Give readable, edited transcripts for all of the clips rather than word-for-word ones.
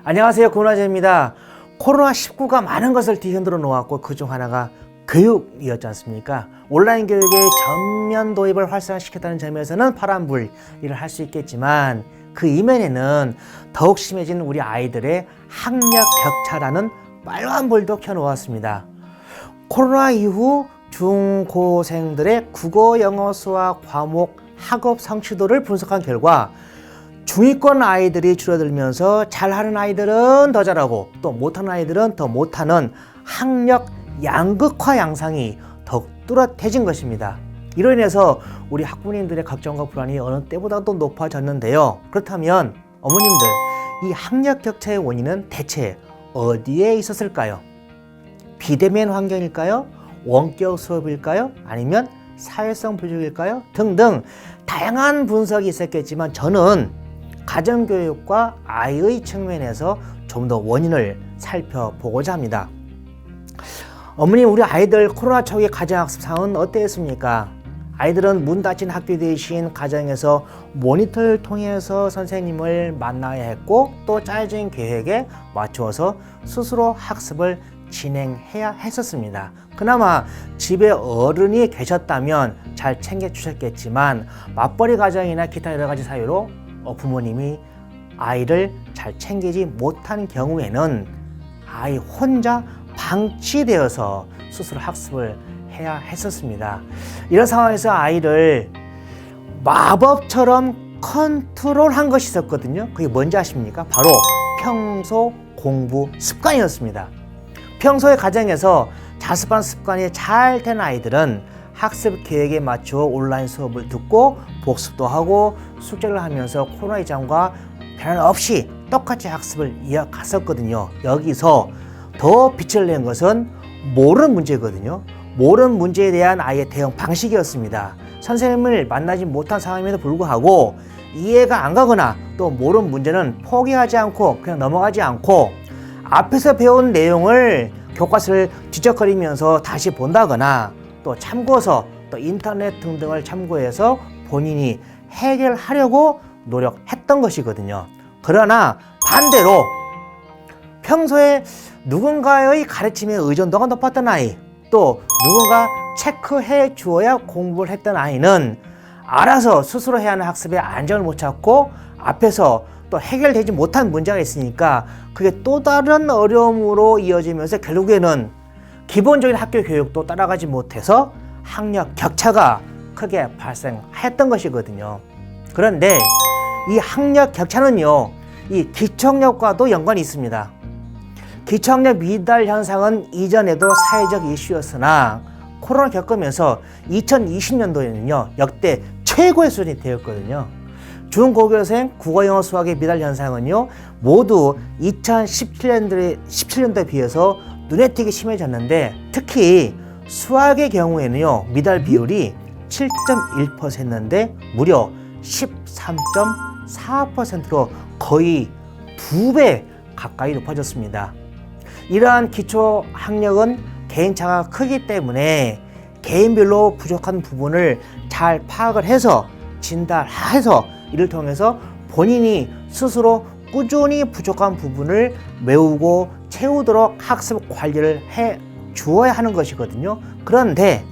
안녕하세요, 고은아재입니다. 코로나19가 많은 것을 뒤흔들어 놓았고 그중 하나가 교육이었지 않습니까? 온라인 교육의 전면 도입을 활성화시켰다는 점에서는 파란불 일을 할 수 있겠지만 그 이면에는 더욱 심해진 우리 아이들의 학력 격차라는 빨간불도 켜놓았습니다. 코로나 이후 중고생들의 국어, 영어, 수학, 과목, 학업 성취도를 분석한 결과 중위권 아이들이 줄어들면서 잘하는 아이들은 더 잘하고 또 못하는 아이들은 더 못하는 학력 양극화 양상이 더욱 뚜렷해진 것입니다. 이로 인해서 우리 학부모님들의 걱정과 불안이 어느 때보다도 높아졌는데요. 그렇다면 어머님들, 이 학력 격차의 원인은 대체 어디에 있었을까요? 비대면 환경일까요? 원격 수업일까요? 아니면 사회성 부족일까요? 등등 다양한 분석이 있었겠지만 저는 가정교육과 아이의 측면에서 좀 더 원인을 살펴보고자 합니다. 어머님, 우리 아이들 코로나 초기 가정학습 상황은 어땠습니까? 아이들은 문 닫힌 학교 대신 가정에서 모니터를 통해서 선생님을 만나야 했고 또 짜여진 계획에 맞추어서 스스로 학습을 진행해야 했었습니다. 그나마 집에 어른이 계셨다면 잘 챙겨주셨겠지만 맞벌이 가정이나 기타 여러 가지 사유로 부모님이 아이를 잘 챙기지 못한 경우에는 아이 혼자 방치되어서 스스로 학습을 해야 했었습니다. 이런 상황에서 아이를 마법처럼 컨트롤한 것이 있었거든요. 그게 뭔지 아십니까? 바로 평소 공부 습관이었습니다. 평소에 가정에서 자습한 습관이 잘 된 아이들은 학습 계획에 맞추어 온라인 수업을 듣고 복습도 하고 숙제를 하면서 코로나 이전과 변화 없이 똑같이 학습을 이어갔었거든요. 여기서 더 빛을 낸 것은 모르는 문제거든요. 모르는 문제에 대한 아이의 대응 방식이었습니다. 선생님을 만나지 못한 상황임에도 불구하고 이해가 안 가거나 또 모르는 문제는 포기하지 않고 그냥 넘어가지 않고 앞에서 배운 내용을 교과서를 뒤적거리면서 다시 본다거나 또 참고서 또 인터넷 등등을 참고해서 본인이 해결하려고 노력했던 것이거든요. 그러나 반대로 평소에 누군가의 가르침에 의존도가 높았던 아이, 또 누군가 체크해 주어야 공부를 했던 아이는 알아서 스스로 해야 하는 학습에 안정을 못 찾고 앞에서 또 해결되지 못한 문제가 있으니까 그게 또 다른 어려움으로 이어지면서 결국에는 기본적인 학교 교육도 따라가지 못해서 학력 격차가 크게 발생했던 것이거든요. 그런데 이 학력 격차는요, 이 기초학력과도 연관이 있습니다. 기초학력 미달 현상은 이전에도 사회적 이슈였으나 코로나 겪으면서 2020년도에는요 역대 최고의 수준이 되었거든요. 중고교생 국어, 영어, 수학의 미달 현상은요 모두 2017년도에 비해서 눈에 띄게 심해졌는데 특히 수학의 경우에는요 미달 비율이 7.1%였는데 무려 13.4%로 거의 2배 가까이 높아졌습니다. 이러한 기초 학력은 개인차가 크기 때문에 개인별로 부족한 부분을 잘 파악을 해서 진단해서 이를 통해서 본인이 스스로 꾸준히 부족한 부분을 메우고 채우도록 학습 관리를 해 주어야 하는 것이거든요. 그런데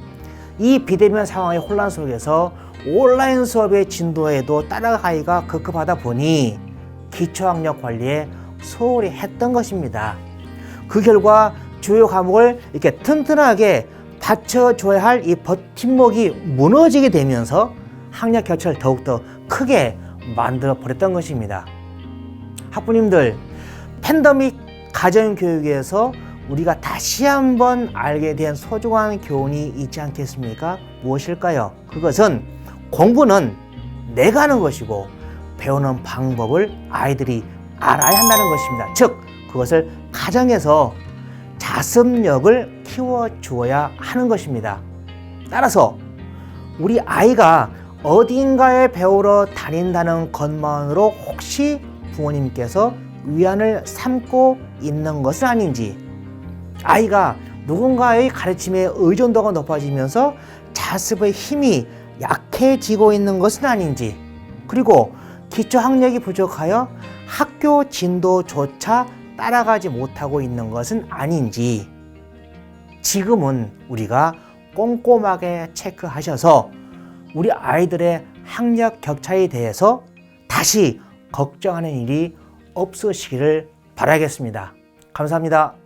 이 비대면 상황의 혼란 속에서 온라인 수업의 진도에도 따라가기가 급급하다 보니 기초학력 관리에 소홀히 했던 것입니다. 그 결과 주요 과목을 이렇게 튼튼하게 받쳐줘야 할 이 버팀목이 무너지게 되면서 학력 격차를 더욱더 크게 만들어 버렸던 것입니다. 학부님들, 팬데믹 가정교육에서 우리가 다시 한번 알게 된 소중한 교훈이 있지 않겠습니까? 무엇일까요? 그것은 공부는 내가 하는 것이고 배우는 방법을 아이들이 알아야 한다는 것입니다. 즉, 그것을 가정에서 자습력을 키워주어야 하는 것입니다. 따라서 우리 아이가 어딘가에 배우러 다닌다는 것만으로 혹시 부모님께서 위안을 삼고 있는 것은 아닌지, 아이가 누군가의 가르침에 의존도가 높아지면서 자습의 힘이 약해지고 있는 것은 아닌지, 그리고 기초학력이 부족하여 학교 진도조차 따라가지 못하고 있는 것은 아닌지 지금은 우리가 꼼꼼하게 체크하셔서 우리 아이들의 학력 격차에 대해서 다시 걱정하는 일이 없으시기를 바라겠습니다. 감사합니다.